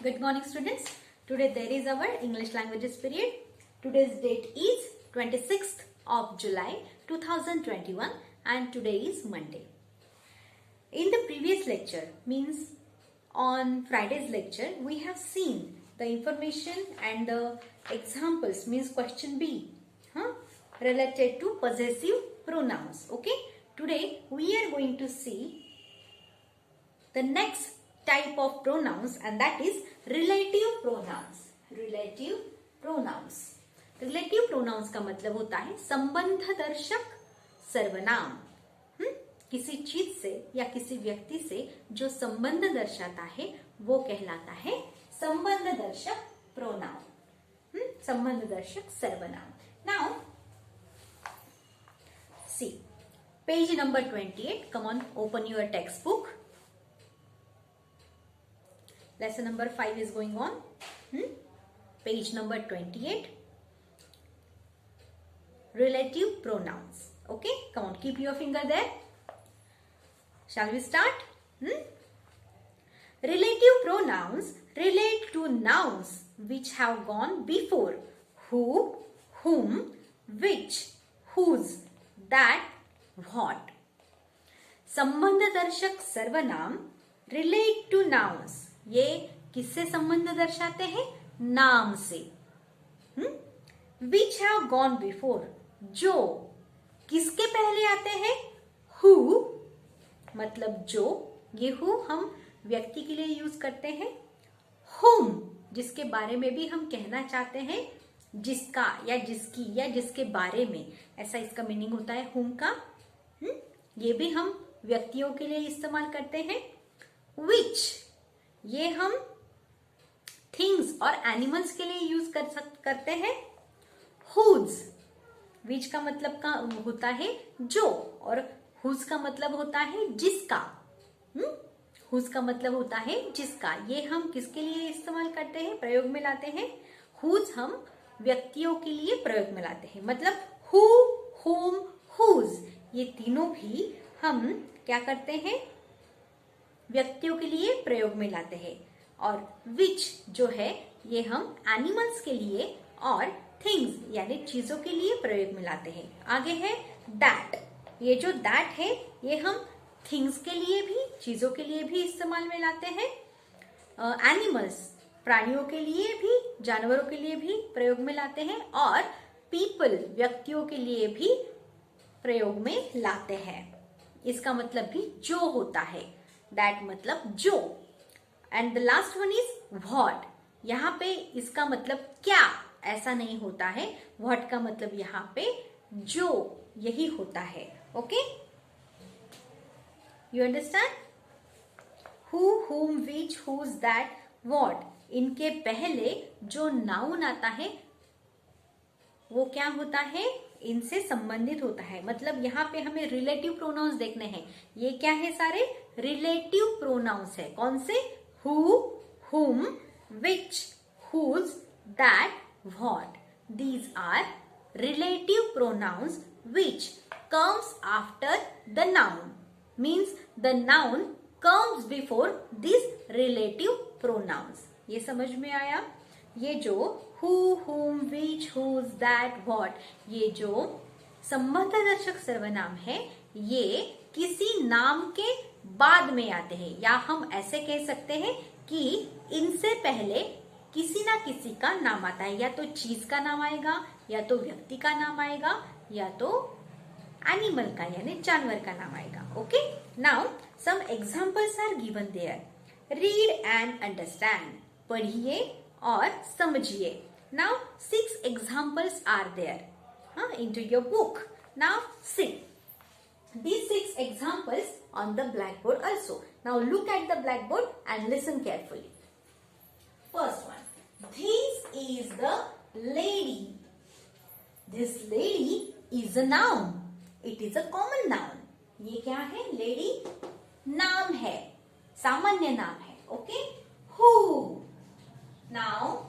Good morning, students. Today there is our English languages period. Today's date is 26th of July 2021 and today is Monday. In the previous lecture, means on Friday's lecture, we have seen the information and the examples, means question B, related to possessive pronouns. Okay. Today we are going to see the next type of pronouns, and that is relative pronouns. Relative pronouns. Relative pronouns का मतलब होता है संबंध दर्शक सर्वनाम. किसी चीज से या किसी व्यक्ति से जो संबंध दर्शाता है वो कहलाता है संबंध दर्शक प्रोनाउन. संबंध दर्शक सर्वनाम. Now see page number 28. Come on, open your textbook. Lesson number 5 is going on. Page number 28. Relative pronouns. Okay, come on, keep your finger there. Shall we start? Relative pronouns relate to nouns which have gone before who, whom, which, whose, that, what. संबंध दर्शक सर्वनाम relate to nouns. ये किससे संबंध दर्शाते हैं? नाम से. Which have gone before, जो किसके पहले आते हैं? Who, मतलब जो. ये who हम व्यक्ति के लिए यूज करते हैं. Whom, जिसके बारे में भी हम कहना चाहते हैं, जिसका या जिसकी या जिसके बारे में, ऐसा इसका मीनिंग होता है whom का. ये भी हम व्यक्तियों के लिए इस्तेमाल करते हैं. Which, ये हम थिंग्स और एनिमल्स के लिए यूज करते हैं. whose, which का मतलब का होता है जो, और whose का मतलब होता है जिसका. whose का मतलब होता है जिसका. ये हम किसके लिए इस्तेमाल करते हैं, प्रयोग में लाते हैं. whose हम व्यक्तियों के लिए प्रयोग में लाते हैं. मतलब who, whom, whose, ये तीनों भी हम क्या करते हैं, व्यक्तियों के लिए प्रयोग में लाते हैं. और which जो है ये हम एनिमल्स के लिए और थिंग्स यानी चीजों के लिए प्रयोग में लाते हैं. आगे है that. ये जो that है ये हम थिंग्स के लिए भी, चीजों के लिए भी इस्तेमाल में लाते हैं. एनिमल्स, प्राणियों के लिए भी, जानवरों के लिए भी प्रयोग में लाते हैं. और पीपल, व्यक्तियों के लिए भी प्रयोग में लाते हैं. इसका मतलब भी जो होता है. That मतलब जो. And the last one is what. यहाँ पे इसका मतलब क्या ऐसा नहीं होता है. what का मतलब यहाँ पे जो, यही होता है. Okay, you understand. who, whom, which, whose, that, what, इनके पहले जो नाउन आता है वो क्या होता है, इनसे संबंधित होता है. मतलब यहाँ पे हमें रिलेटिव प्रोनाउंस देखने हैं. ये क्या है, सारे रिलेटिव प्रोनाउंस है. कौन से? who, whom, which, whose, that, what. These are relative pronouns which comes after the noun. Means the noun comes before these relative pronouns. ये समझ में आया? ये जो who, whom, which, whose, that, what, ये जो संबंधदर्शक सर्वनाम है ये किसी नाम के बाद में आते हैं. या हम ऐसे कह सकते हैं कि इनसे पहले किसी ना किसी का नाम आता है. या तो चीज का नाम आएगा, या तो व्यक्ति का नाम आएगा, या तो एनिमल का यानी जानवर का नाम आएगा. Okay, now some examples are given there. Read and understand. पढ़िए और समझिए. Now 6 examples are there into your book. Now see these 6 examples on the blackboard also. Now look at the blackboard and listen carefully. First one. This is the lady. This lady is a noun. It is a common noun. ये क्या है? Lady नाम है, सामान्य नाम है. Okay. Who. Now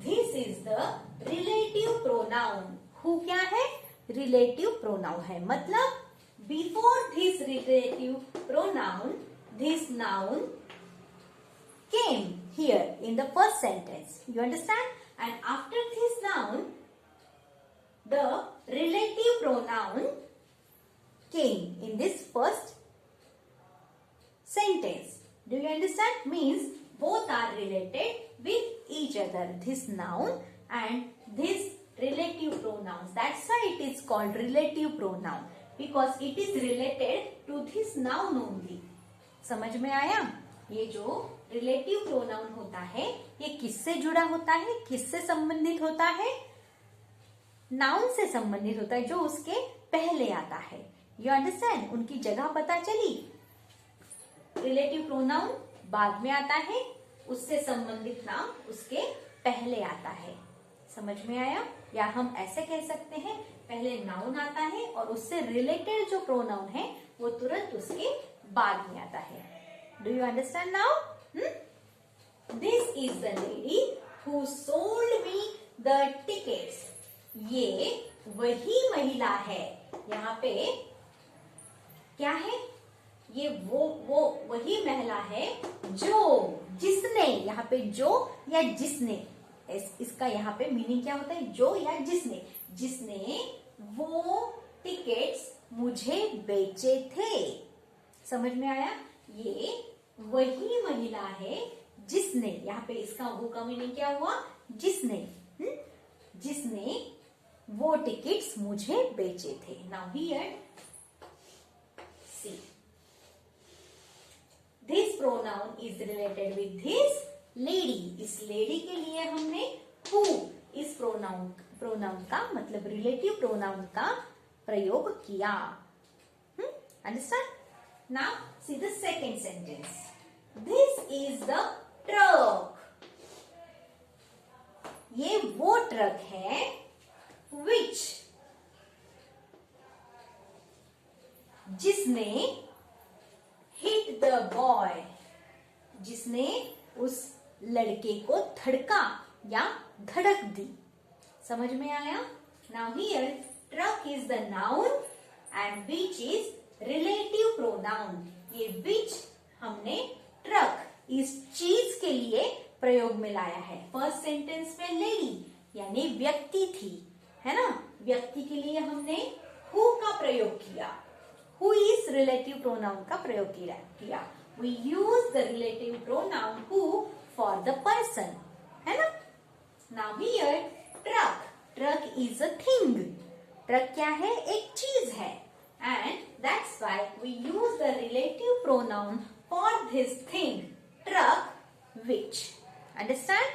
this is the relative pronoun. Who क्या है? Relative pronoun है. मतलब before this relative pronoun, this noun came here in the first sentence. You understand? And after this noun, the relative pronoun came in this first sentence. Do you understand? Means both are related with each other. This noun and this relative pronouns. That's why it is called relative pronoun, because it is related to this noun only. समझ में आया? ये जो relative pronoun होता है ये किससे जुड़ा होता है, किससे संबंधित होता है? नाउन से संबंधित होता है जो उसके पहले आता है. You understand? उनकी जगह पता चली. रिलेटिव प्रोनाउन बाद में आता है, उससे संबंधित नाम उसके पहले आता है. समझ में आया? या हम ऐसे कह सकते हैं पहले नाउन आता है और उससे रिलेटेड जो प्रोनाउन है वो तुरंत उसके बाद में आता है. Do you understand now? This is the lady who sold me the tickets. ये वही महिला है. यहाँ पे क्या है? ये वो वही महिला है जो, जिसने, यहाँ पे जो या जिसने, इसका यहाँ पे मीनिंग क्या होता है? जो या जिसने वो टिकट्स मुझे बेचे थे. समझ में आया? ये वही महिला है जिसने, यहाँ पे इसका वो का मीनिंग क्या हुआ? जिसने वो टिकट्स मुझे बेचे थे. Now here see, this pronoun is related with this lady. इस लेडी के लिए हमने हु इस प्रोनाउन का मतलब रिलेटिव प्रोनाउन का प्रयोग किया. Understand? Now see the second sentence. This is the truck. ये वो ट्रक है which, जिसने hit the boy, जिसने उस लड़के को धड़का या धड़क दी. समझ में आया? Now here truck is the noun and which is relative pronoun. ये which हमने ट्रक इस चीज के लिए प्रयोग में लाया है. फर्स्ट सेंटेंस में लेडी यानी व्यक्ति थी, है ना? व्यक्ति के लिए हमने हु का प्रयोग किया. हु इज रिलेटिव प्रोनाउन का प्रयोग किया. We use the relative pronoun who for the person, है ना? Now here truck is a thing. Truck क्या है? एक चीज है. And that's why we use the relative pronoun for this thing, truck, which. Understand?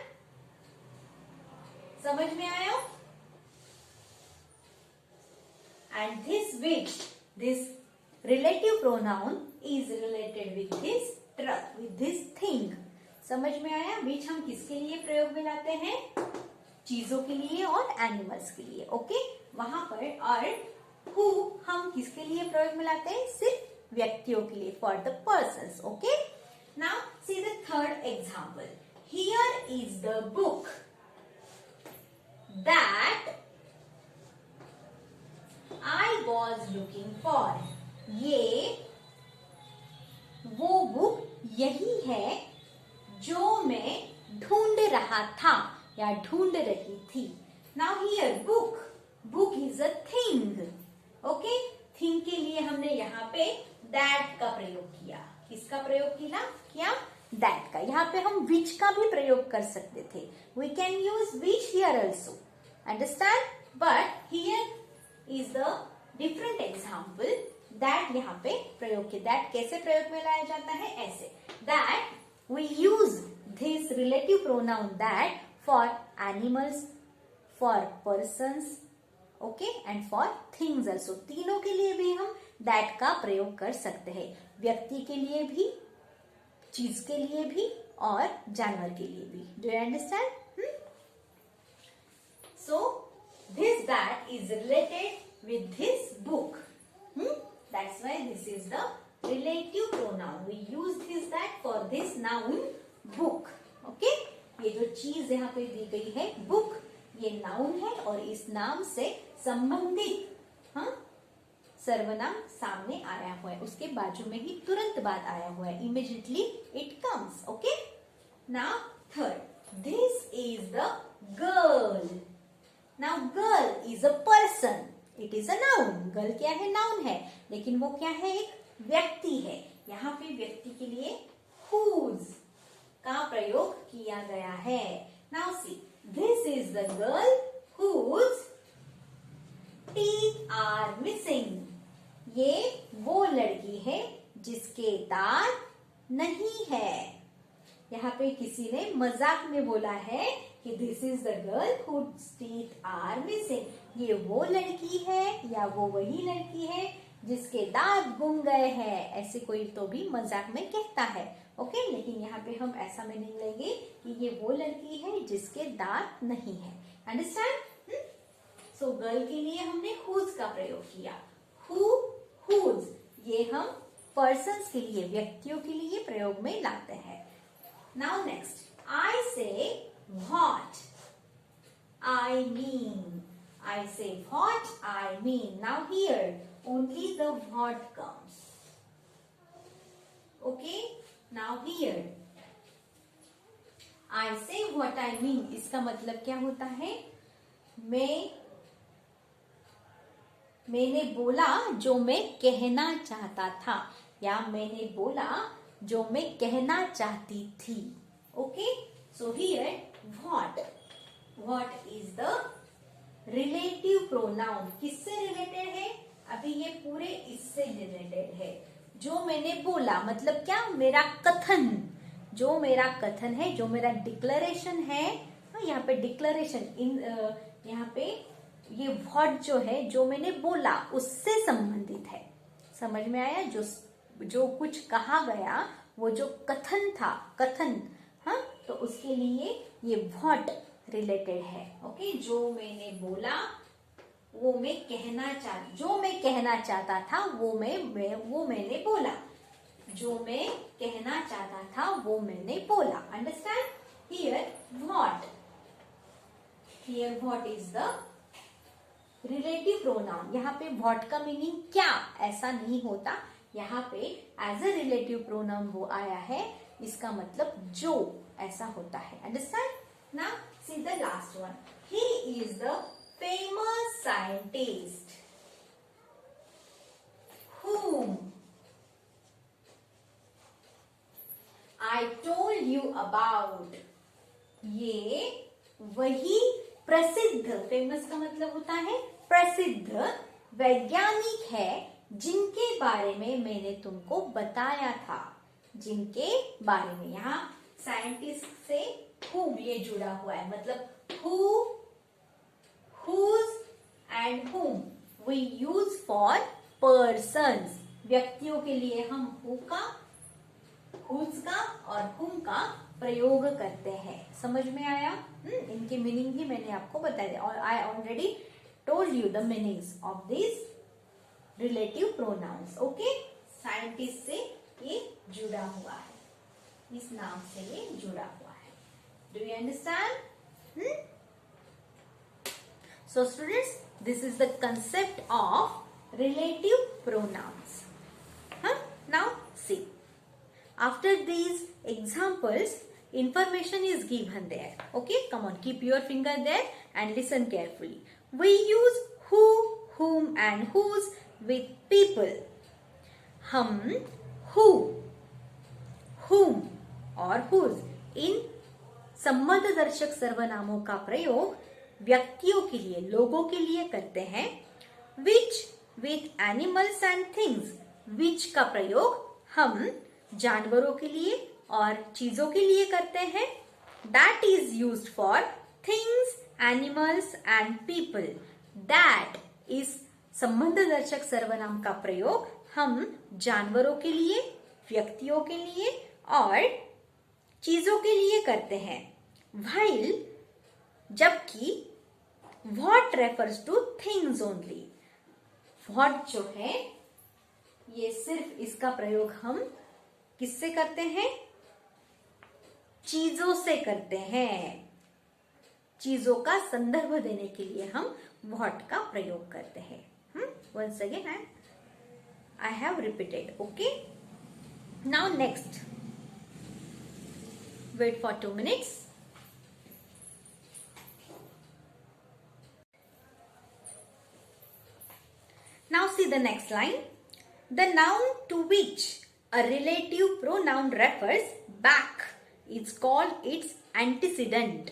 समझ में आया? And this which, this relative pronoun is related with this truck, with this thing. समझ में आया? which हम किसके लिए प्रयोग में लाते हैं? चीजों के लिए और एनिमल्स के लिए. ओके? वहां पर और who हम किसके लिए प्रयोग में लाते हैं? सिर्फ व्यक्तियों के लिए, for the persons. Okay? Now see the third example. Here is the book that I was looking for. ये वो बुक यही है जो मैं ढूंढ रहा था या ढूंढ रही थी. Now here book is a thing. Okay? Thing के लिए हमने यहाँ पे that का प्रयोग किया. किसका प्रयोग किया? that का. यहाँ पे हम which का भी प्रयोग कर सकते थे. We can use which here also. Understand? But here is the different example that यहाँ पे प्रयोग किया. that कैसे प्रयोग में लाया जाता है? ऐसे. that we use this relative pronoun that for animals, for persons, okay, and for things also. तीनों के लिए भी हम that का प्रयोग कर सकते हैं. व्यक्ति के लिए भी, चीज के लिए भी और जानवर के लिए भी. Do you understand? So this that is related with this book. That's why this is the relative pronoun. We use this that for this noun book. Okay? ये जो चीज यहाँ पे दी गई है book, ये नाउन है और इस नाम से संबंधित सर्वनाम सामने आया हुआ है. उसके बाजू में ही तुरंत बाद आया हुआ है. Immediately it comes. Okay? Now third, this is the girl. Now girl is a person. It is a noun. Girl क्या है? नाउन है, लेकिन वो क्या है? एक व्यक्ति है. यहाँ पे व्यक्ति के लिए whose का प्रयोग किया गया है. Now see, this is the girl whose teeth are missing. ये वो लड़की है जिसके दांत नहीं है. यहाँ पे किसी ने मजाक में बोला है कि this is the girl whose teeth are missing. ये वो लड़की है या वो वही लड़की है जिसके दांत गुम गए हैं. ऐसे कोई तो भी मजाक में कहता है. ओके, लेकिन यहाँ पे हम ऐसा मीनिंग लेंगे कि ये वो लड़की है जिसके दांत नहीं है. अंडरस्टैंड? सो गर्ल के लिए हमने whose का प्रयोग किया. who, whose ये हम पर्सन्स के लिए, व्यक्तियों के लिए प्रयोग में लाते हैं. Now next, I say what I mean. I say what I mean. Now here only the what comes. Okay? Now here I say what I mean. इसका मतलब क्या होता है? मैंने बोला जो मैं कहना चाहता था, या मैंने बोला जो मैं कहना चाहती थी. Okay, so here what is the relative pronoun. किससे रिलेटेड है? अभी ये पूरे इससे रिलेटेड है. जो मैंने बोला मतलब क्या? मेरा कथन. जो मेरा कथन है, जो मेरा डिक्लेरेशन है. यहाँ पे डिक्लेरेशन यहाँ पे ये व्हाट जो है, जो मैंने बोला उससे संबंधित है. समझ में आया? जो कुछ कहा गया, वो जो कथन था, कथन, हाँ, तो उसके लिए ये व्हाट रिलेटेड है. ओके, जो मैंने बोला वो मैं कहना चाहता था वो मैंने बोला. जो मैं कहना चाहता था वो मैंने बोला. Understand? Here what is the relative pronoun. यहाँ पे व्हाट का मीनिंग क्या, ऐसा नहीं होता. यहाँ पे एज अ रिलेटिव प्रोनाउन वो आया है, इसका मतलब जो, ऐसा होता है. Understand? Now see the last one. He is the famous scientist whom I told you about. ये वही प्रसिद्ध, फेमस का मतलब होता है प्रसिद्ध वैज्ञानिक है जिनके बारे में मैंने तुमको बताया था. जिनके बारे में, यहाँ साइंटिस्ट से whom ये जुड़ा हुआ है, मतलब who, whose and whom we use for persons. व्यक्तियों के लिए हम who का, whose का और whom का प्रयोग करते हैं. समझ में आया? इनके मीनिंग भी मैंने आपको बता दिया. और I already told you the meanings of this relative pronouns. Okay, scientist से ये जुड़ा हुआ है, इस नाम से ये जुड़ा हुआ है. Do you understand? So students, this is the concept of relative pronouns. Now see, after these examples, information is given there. Okay, come on, keep your finger there and listen carefully. We use who, whom and whose with people. हम who, whom और whose इन संबंधदर्शक सर्वनामों का प्रयोग व्यक्तियों के लिए, लोगों के लिए करते हैं. which with animals and things. which का प्रयोग हम जानवरों के लिए और चीजों के लिए करते हैं. That is used for things, animals and people. That is संबंधदर्शक सर्वनाम का प्रयोग हम जानवरों के लिए, व्यक्तियों के लिए और चीजों के लिए करते हैं. While जबकि what refers to things only. what जो है ये सिर्फ इसका प्रयोग हम किससे करते हैं? चीजों से करते हैं. चीजों का संदर्भ देने के लिए हम what का प्रयोग करते हैं. Once again I have repeated. Okay. Now next, Wait for 2 minutes. Now see the next line. The noun to which a relative pronoun refers back is called its antecedent.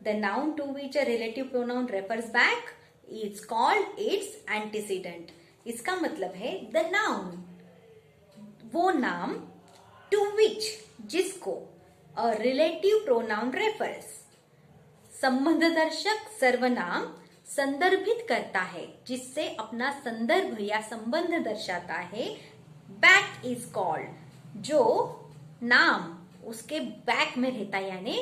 The noun to which a relative pronoun refers back is called its antecedent. इसका मतलब है the noun, वो नाम, to which, जिसको, a relative pronoun refers, संबंधदर्शक सर्वनाम संदर्भित करता है, जिससे अपना संदर्भ या संबंध दर्शाता है, बैक इज कॉल्ड, जो नाम उसके बैक में रहता है यानी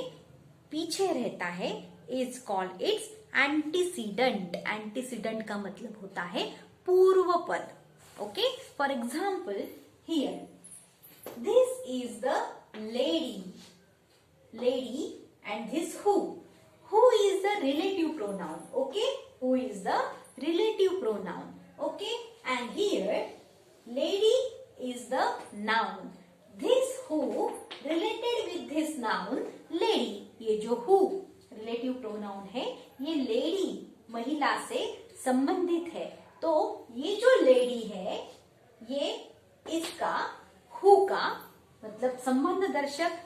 पीछे रहता है, is called its antecedent. Antecedent का मतलब होता है पूर्व पद. Okay, for example here this is the lady, lady and this who is the relative pronoun. Okay, who is the relative pronoun. Okay, and here lady is the noun. This who related with this noun lady. ये जो who relative pronoun है, ये lady महिला से संबंधित है. तो ये जो lady है, ये इसका who का मतलब संबंध दर्शक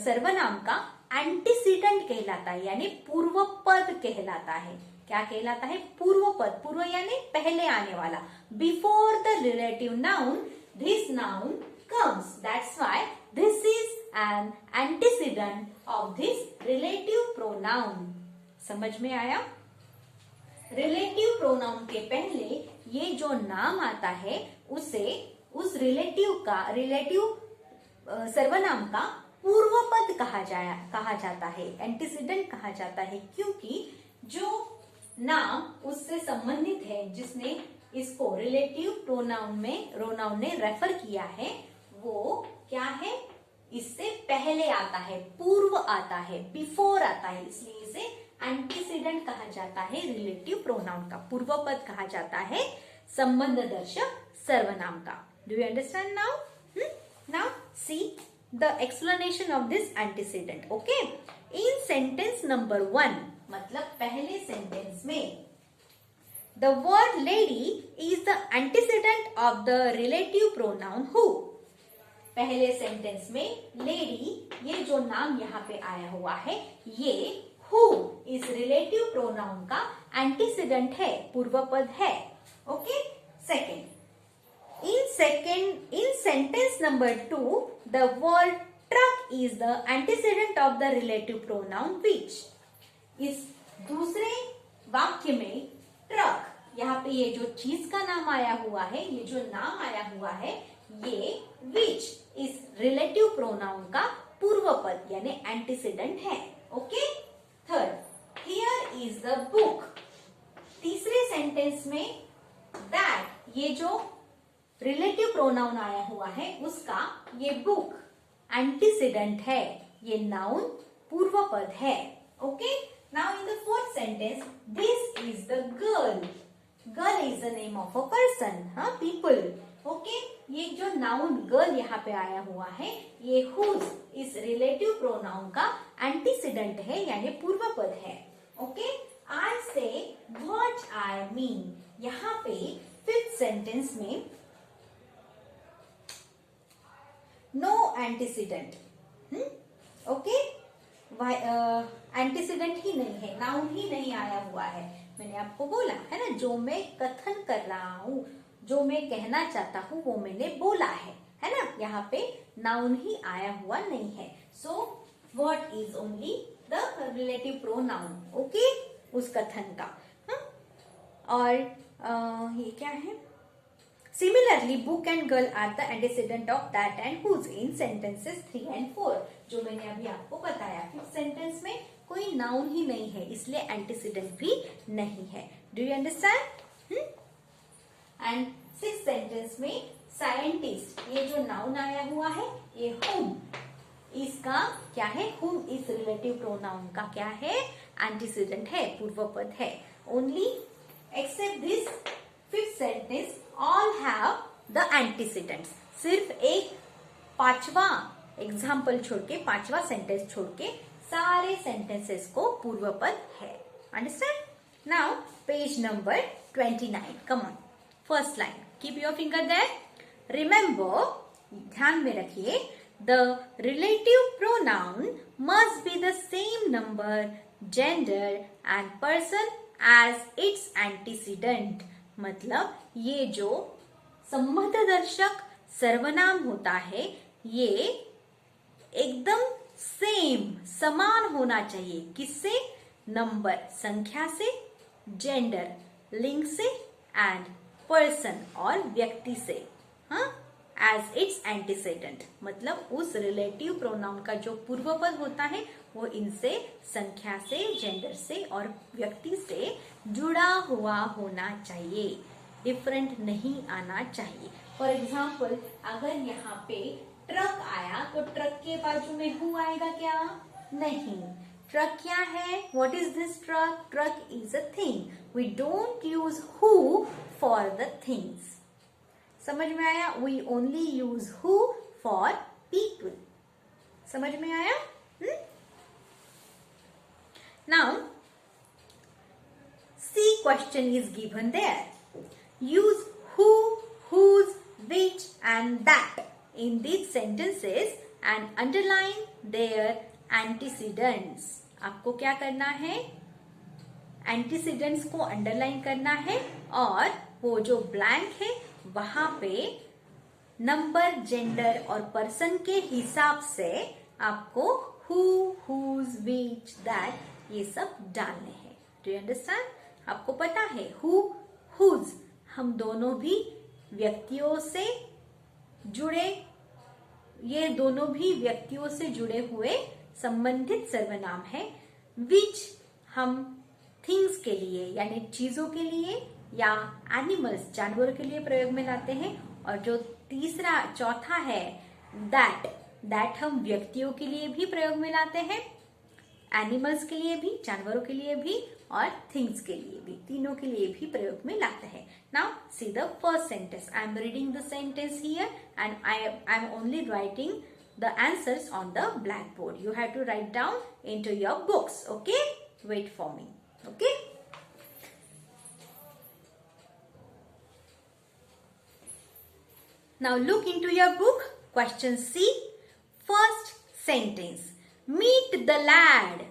सर्वनाम का एंटीसीडेंट कहलाता है, यानी पूर्व पद कहलाता है. क्या कहलाता है? पूर्व पद. पूर्व यानी पहले आने वाला. Before the relative noun this noun comes. That's why this is an antecedent of this relative pronoun. समझ में आया? रिलेटिव प्रोनाउन के पहले ये जो नाम आता है उसे उस रिलेटिव सर्वनाम का पूर्व पद कहा जाता है, एंटीसीडेंट कहा जाता है, क्योंकि जो नाम उससे संबंधित है, जिसने इसको रिलेटिव प्रोनाउन ने रेफर किया है, वो क्या है? इससे पहले आता है, पूर्व आता है, बिफोर आता है, इसलिए इसे एंटीसीडेंट कहा जाता है. रिलेटिव प्रोनाउन का पूर्व पद कहा जाता है संबंध दर्शक सर्वनाम का. Do you understand now? Now see the explanation of this antecedent. Okay, in sentence number 1, मतलब पहले सेंटेंस में the word lady is the antecedent of the relative pronoun who. पहले सेंटेंस में lady, ये जो नाम यहाँ पे आया हुआ है, ये who इस relative pronoun का antecedent है, पूर्व पद है. Okay, second, in sentence number 2, the word truck is the antecedent of the relative pronoun which. इस दूसरे वाक्य में ट्रक, यहाँ पे ये जो चीज का नाम आया हुआ है, ये जो नाम आया हुआ है, ये which इस रिलेटिव प्रोनाउन का पूर्व पद यानी एंटीसीडेंट है. Okay, third, here is the book. तीसरे सेंटेंस में that, ये जो रिलेटिव प्रोनाउन आया हुआ है, उसका ये बुक एंटीसीडेंट है, ये नाउन पूर्व पद है. Okay, now in the fourth sentence, this is the girl. Girl is the name of a person, people. Okay, ये जो नाउन गर्ल यहाँ पे आया हुआ है, ये हुज इस रिलेटिव प्रोनाउन का एंटीसीडेंट है, यानी पूर्व पद है. ओके, आई से व्हाट आई मीन. यहाँ पे फिफ्थ सेंटेंस में नो एंटीसीडेंट. ओके, एंटीसीडेंट ही नहीं है, नाउन ही नहीं आया हुआ है. मैंने आपको बोला है ना, जो मैं कथन कर रहा हूँ, जो मैं कहना चाहता हूँ, वो मैंने बोला है ना. यहाँ पे नाउन ही आया हुआ नहीं है. So what is only the relative pronoun. Okay, उस कथन का. और ये क्या है? Similarly, book and girl are the antecedent of that and whose in sentences 3 and 4. जो मैंने अभी आपको बताया, फिफ्थ सेंटेंस में कोई नाउन ही नहीं है, इसलिए एंटीसीडेंट भी नहीं है. Do you understand? And sixth sentence में साइंटिस्ट, ये जो नाउन आया हुआ है, ये whom, इसका क्या है? whom इस रिलेटिव प्रोनाउन का क्या है? एंटीसीडेंट है, पूर्व पद है. Only except this fifth sentence all have the antecedents. सिर्फ एक पांचवा एग्जाम्पल छोड़ के, पांचवा सेंटेंस छोड़ के सारे सेंटेंसेस को पूर्व पद है. Understand? Now page number 29. Come on, first line. Keep your finger there. Remember, ध्यान में रखिए, the relative pronoun must be the same number, gender and person as its antecedent. मतलब ये जो संबंधदर्शक सर्वनाम होता है ये एकदम सेम, समान होना चाहिए. किससे? नंबर, संख्या से, जेंडर, लिंग से, एंड पर्सन और व्यक्ति से. हाँ, एज इट्स एंटीसेडेंट मतलब उस रिलेटिव प्रोनाउन का जो पूर्व पद होता है वो इनसे, संख्या से, जेंडर से और व्यक्ति से जुड़ा हुआ होना चाहिए. डिफरेंट नहीं आना चाहिए. फॉर एग्जाम्पल, अगर यहाँ पे ट्रक आया तो ट्रक के बाजू में हु आएगा क्या? नहीं. ट्रक क्या है? What is this truck? Truck is a thing. We don't use who for the things. समझ में आया? We only use who for people. समझ में आया? Now see question is given there. Use who, whose, which and that in these sentences and underline their antecedents. आपको क्या करना है? एंटीसीडेंट्स को अंडरलाइन करना है और वो जो ब्लैंक है वहां पे नंबर, जेंडर और पर्सन के हिसाब से आपको who, whose, which, that ये सब डालने हैं. Do you understand? आपको पता है who, whose हम दोनों भी व्यक्तियों से जुड़े, ये दोनों भी व्यक्तियों से जुड़े हुए संबंधित सर्वनाम है. विच हम थिंग्स के लिए यानी चीजों के लिए या एनिमल्स जानवरों के लिए प्रयोग में लाते हैं. और जो तीसरा चौथा है दैट हम व्यक्तियों के लिए भी प्रयोग में लाते हैं, एनिमल्स के लिए भी, जानवरों के लिए भी और थिंग्स के लिए भी, तीनों के लिए भी प्रयोग में लाते हैं. Now see the first sentence. I am reading the sentence here and I am only writing the answers on the black board. You have to write down into your books. Okay, wait for me. Okay, now look into your book. Question C. First sentence. Meet the lad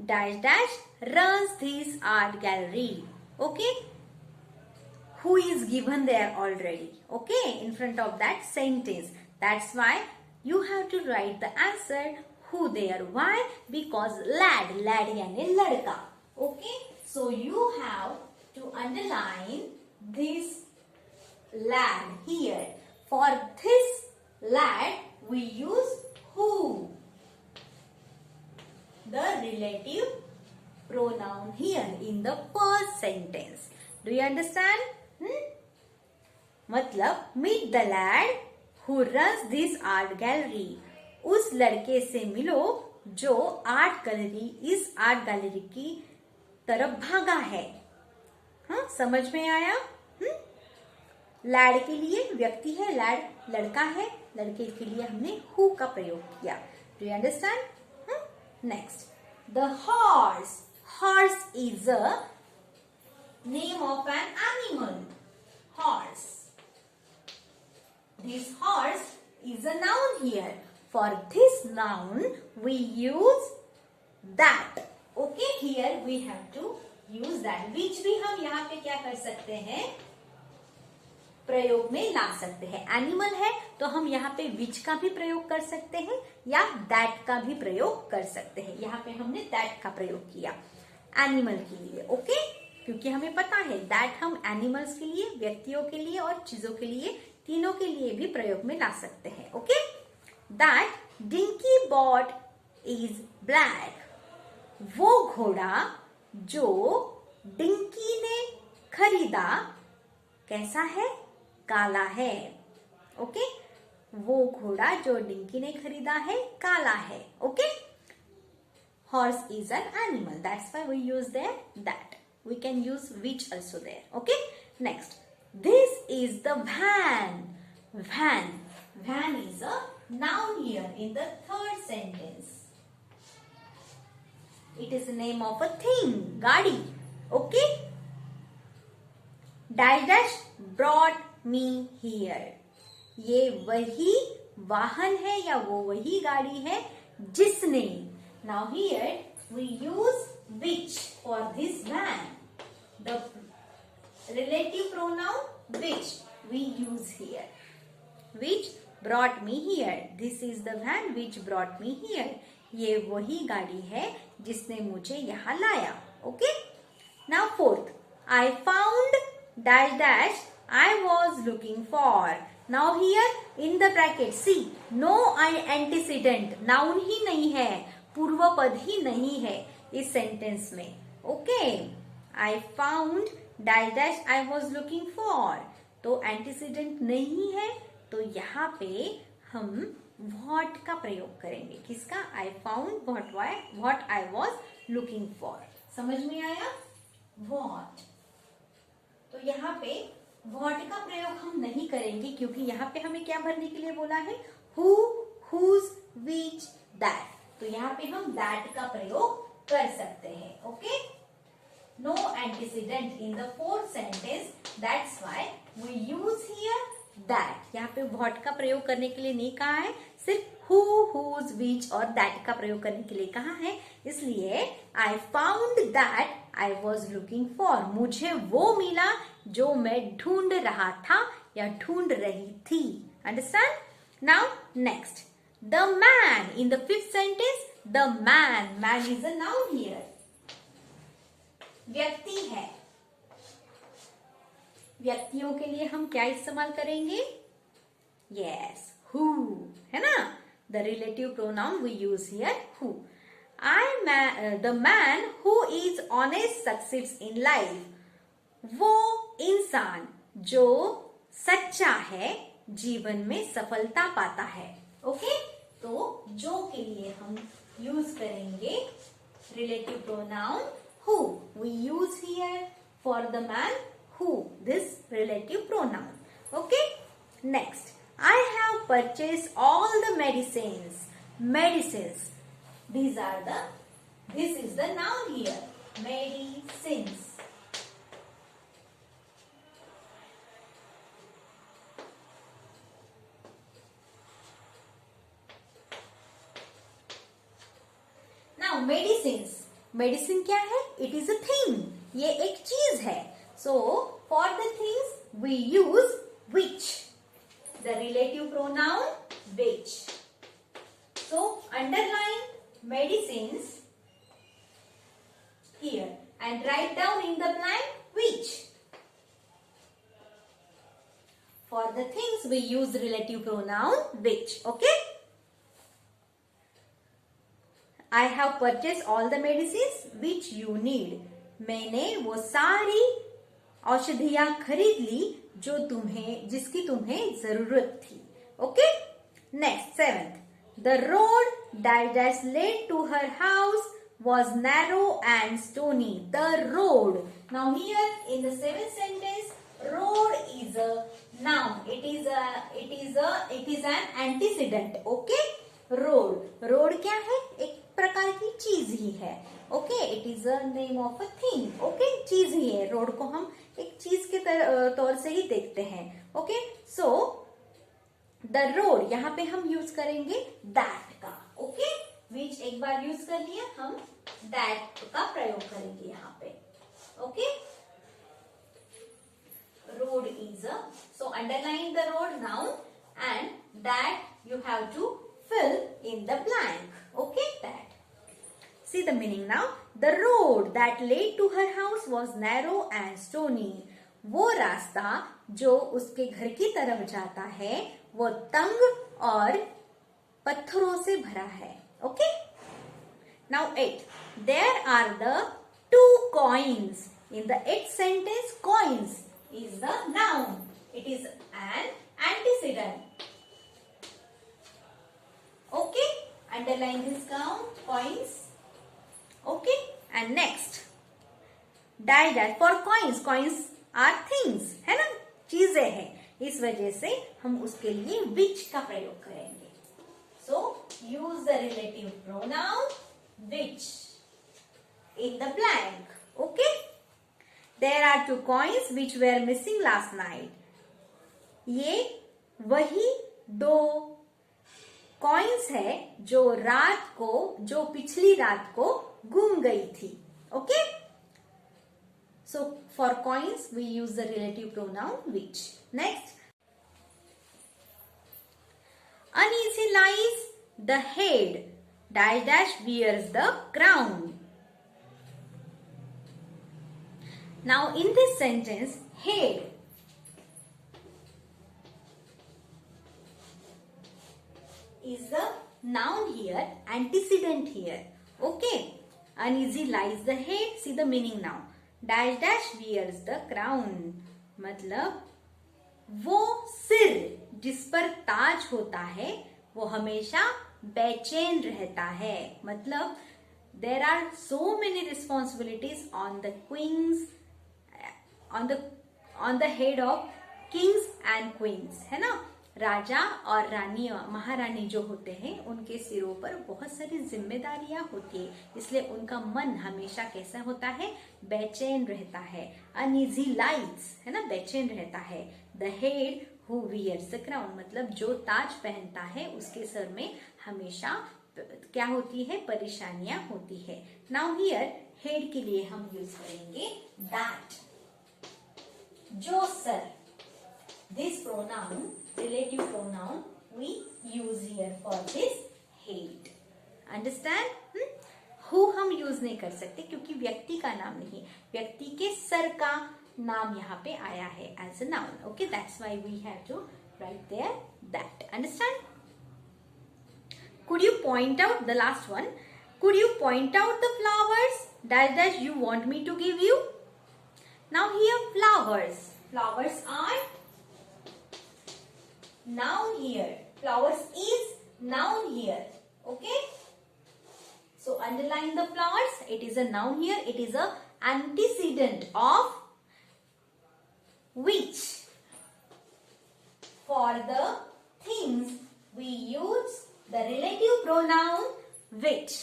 dash dash runs this art gallery. Okay, who is given there already, okay, in front of that sentence. That's why you have to write the answer who there. Why? Because lad yani ladka. Okay, so you have to underline this lad here. For this lad we use who, the relative pronoun here in the first sentence. Do you understand? मतलब meet the lad who runs this art gallery. उस लड़के से मिलो जो इस art gallery की तरफ भागा है. हाँ, समझ में आया? लैड के लिए व्यक्ति है, लैड लड़का है, लड़के के लिए हमने हु का प्रयोग किया. Do you understand? Next, the horse is a name of an animal. Horse. This horse is a noun here. For this noun we use that. Okay, here we have to use that. which भी हम यहाँ पे क्या कर सकते हैं? प्रयोग में ला सकते हैं. एनिमल है तो हम यहाँ पे विच का भी प्रयोग कर सकते हैं या दैट का भी प्रयोग कर सकते हैं. यहाँ पे हमने दैट का प्रयोग किया एनिमल के लिए. ओके, क्योंकि हमें पता है दैट हम एनिमल्स के लिए, व्यक्तियों के लिए और चीजों के लिए, तीनों के लिए भी प्रयोग में ला सकते हैं. Okay, that dinky bot is black. वो घोड़ा जो डिंकी ने खरीदा कैसा है? काला है. ओके, वो घोड़ा जो डिंकी ने खरीदा है काला है. Okay, horse is an animal. That's why we use there that. We can use which also there. Okay, next, This is the van. Van. Van is a noun here in the third sentence. It is the name of a thing. Gadi. Okay. Dash dash brought me here. ये वही वाहन है या वो वही गाड़ी है जिसने. Now here we use which for this van. The relative pronoun which we use here. Which brought me here. This is the van which brought me here. ये वही गाड़ी है जिसने मुझे यहाँ लाया. Okay. Now fourth. I found dash dash I was looking for. Now here in the bracket see no antecedent, noun ही नहीं है, पूर्व पद ही नहीं है इस सेंटेंस में. Okay. I found dash dash I was looking for. तो एंटीसीडेंट नहीं है तो यहाँ पे हम what का प्रयोग करेंगे. किसका? I found what I was looking for. समझ में आया? What. तो यहाँ पे what का प्रयोग हम नहीं करेंगे क्योंकि यहाँ पे हमें क्या भरने के लिए बोला है? Who, whose, which, that. तो यहाँ पे हम that का प्रयोग कर सकते हैं. Okay. No antecedent in the fourth sentence. That's why we use here that. यहाँ पे what का प्रयोग करने के लिए नहीं कहा है, सिर्फ who, whose, which और that का प्रयोग करने के लिए कहा है. इसलिए I found that I was looking for. मुझे वो मिला जो मैं ढूंढ रहा था या ढूंढ रही थी. Understand? Now next, the man in the fifth sentence. The man is a noun here. व्यक्ति है. व्यक्तियों के लिए हम क्या इस्तेमाल करेंगे? Yes, who, है ना? The relative pronoun we use here who. The man who is honest succeeds in life. वो इंसान जो सच्चा है जीवन में सफलता पाता है. ओके. तो जो के लिए हम यूज करेंगे relative pronoun who. We use here for the man who, this relative pronoun. Okay. Next, I have purchased all the medicines. Medicines. This is the noun here. Medicines. Now medicines. Medicine क्या है? It is a thing. ये एक चीज है. So for the things we use which. The relative pronoun which. So underline medicines here and write down in the blank which. For the things we use relative pronoun which. Okay. I have purchased all the medicines which you need. मैंने वो सारी औषधियां खरीद ली जिसकी तुम्हें जरूरत थी. Okay. Next, seventh. The road that led to her house was narrow and stony. The road. Now here in the seventh sentence, road is a noun. It is an antecedent. Okay. Road क्या है? एक प्रकार की चीज ही है. Okay. It is a name of a thing. Okay. चीज ही है. Road को हम एक चीज के तौर से ही देखते हैं. ओके. सो द रोड यहाँ पे हम यूज करेंगे दैट का. ओके. विच एक बार यूज कर लिया, हम दैट का प्रयोग करेंगे यहाँ पे. Okay. Road is a. So underline the road noun and that you have to fill in the blank. Okay, that. See the meaning now. The road that led to her house was narrow and stony. वो रास्ता जो उसके घर की तरफ जाता है वो तंग और पत्थरों से भरा है. Okay. Now 8. There are the 2 coins. In the 8th sentence, coins is the noun. It is an antecedent. Okay, underline this down. Coins. Okay, and next, dash for coins. Coins are things, है ना? चीजें हैं, इस वजह से हम उसके लिए which का प्रयोग करेंगे. So use the relative pronoun which in the blank. Okay? There are 2 coins which were missing last night. ये वही 2 कॉइन्स है जो पिछली रात को गुम गई थी. Okay? So for coins we use the relative pronoun which. Next, uneasy lies the head dash dash wears the crown. Now in this sentence, head is the noun here, antecedent here. Okay? Uneasy lies the head. See the meaning now. Dash dash wears the crown. मतलब वो सिर जिस पर ताज होता है वो हमेशा बेचैन रहता है. मतलब there are so many responsibilities on the queens, on the head of kings and queens, है ना. राजा और रानी महारानी जो होते हैं उनके सिरों पर बहुत सारी जिम्मेदारियां होती है, इसलिए उनका मन हमेशा कैसा होता है, बेचैन रहता है. अनइजी लाइज है ना, बेचैन रहता है. The head who wears the crown, मतलब जो ताज पहनता है उसके सर में हमेशा क्या होती है, परेशानियां होती है. नाउ हियर हेड के लिए हम यूज करेंगे दैट, जो sir. This pronoun, relative pronoun, we use here for this head. Understand? Who हम यूज नहीं कर सकते क्योंकि व्यक्ति का नाम नहीं, व्यक्ति के सर का नाम यहाँ पे आया है as a noun. Okay, that's why we have to write there that. Understand? Could you point out the last one? Could you point out the flowers that you want me to give you? Now here flowers. Flowers are noun here. Flowers is noun here. Okay? So underline the flowers. It is a noun here. It is a antecedent of which. For the things we use the relative pronoun which.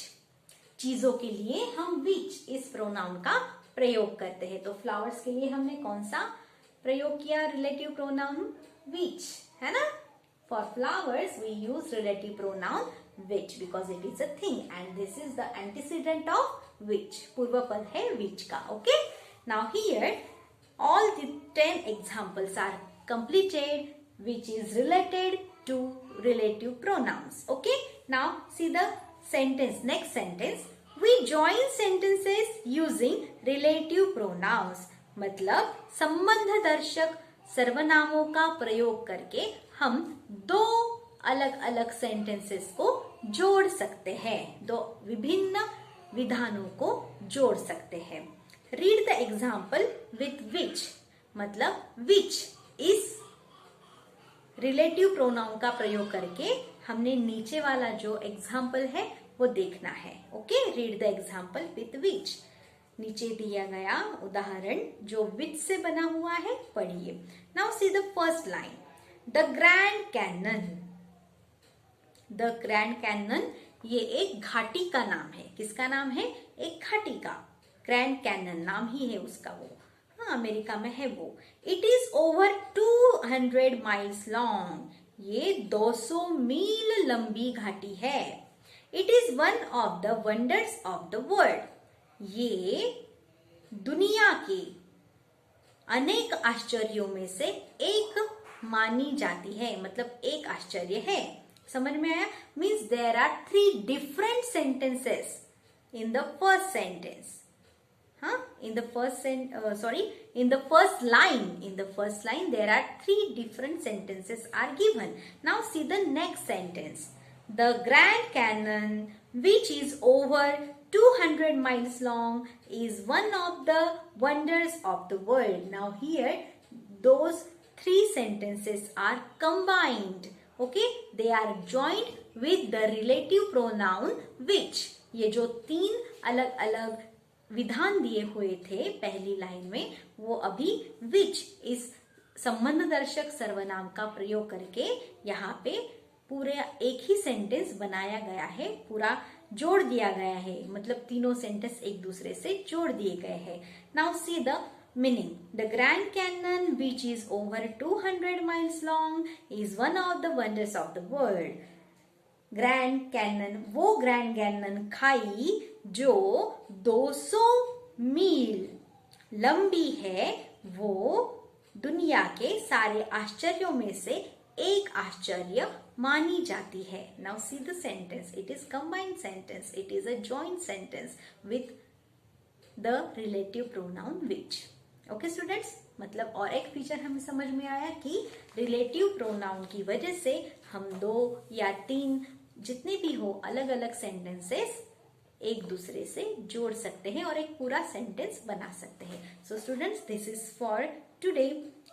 चीजों के लिए हम which इस pronoun का प्रयोग करते हैं. तो flowers के लिए हमने कौन सा प्रयोग किया, relative pronoun which, है ना. For flowers we use relative pronoun which because it is a thing and this is the antecedent of which. पूर्व पद है which का. Okay? Now here all the 10 examples are completed which is related to relative pronouns. Okay? Now see the sentence. Next sentence. We join sentences using relative pronouns. मतलब संबंध दर्शक सर्वनामों का प्रयोग करके हम 2 अलग अलग सेंटेंसेस को जोड़ सकते हैं, 2 विभिन्न विधानों को जोड़ सकते हैं. Read the example with which, मतलब विच इस रिलेटिव प्रोनाउन का प्रयोग करके हमने नीचे वाला जो एग्जाम्पल है वो देखना है. Okay, read the example with which. नीचे दिया गया उदाहरण जो विच से बना हुआ है पढ़िए. Now see the first line. The Grand Canyon. The Grand Canyon ये एक घाटी का नाम है. किसका नाम है? एक घाटी का. ग्रैंड कैनन नाम ही है उसका, वो हाँ अमेरिका में है वो. It is over 200 miles long. ये 200 मील लंबी घाटी है. It is one of the wonders of the world. ये दुनिया के अनेक आश्चर्यों में से एक मानी जाती है, मतलब एक आश्चर्य है. समझ में आया? Means there are 3 different sentences in the first sentence. हाँ, in the first line there are 3 different sentences are given. Now see the next sentence. The Grand Canyon, which is over 200 miles long, is one of the wonders of the world. Now here those 3 sentences are combined. Okay, they are joined with the relative pronoun which. ये जो 3 अलग अलग विधान दिए हुए थे पहली line में, वो अभी which इस संबंध दर्शक सर्वनाम का प्रयोग करके यहाँ पे पूरे एक ही सेंटेंस बनाया गया है, पूरा जोड़ दिया गया है, मतलब तीनों सेंटेंस एक दूसरे से जोड़ दिए गए हैं. Now see the meaning. The Grand Canyon, which is over 200 miles long, is one of the wonders of the world. Grand Canyon, वो Grand Canyon खाई जो 200 मील लंबी है, वो दुनिया के सारे आश्चर्यों में से एक आश्चर्य मानी जाती है. Now see the sentence. It is combined sentence. It is a joint sentence with the relative pronoun which. Okay students, मतलब और एक फीचर हमें समझ में आया कि रिलेटिव प्रोनाउन की वजह से हम 2 या 3 जितने भी हो अलग अलग सेंटेंसेस एक दूसरे से जोड़ सकते हैं और एक पूरा सेंटेंस बना सकते हैं. So students, this is for today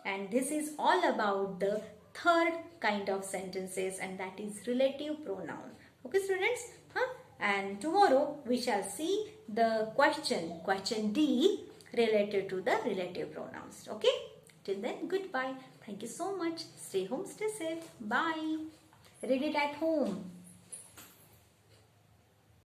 and this is all about the third kind of sentences and that is relative pronoun. Okay students, हाँ, and tomorrow we shall see the question D related to the relative pronouns. Okay, till then, goodbye. Thank you so much. Stay home, stay safe. Bye. Read it at home.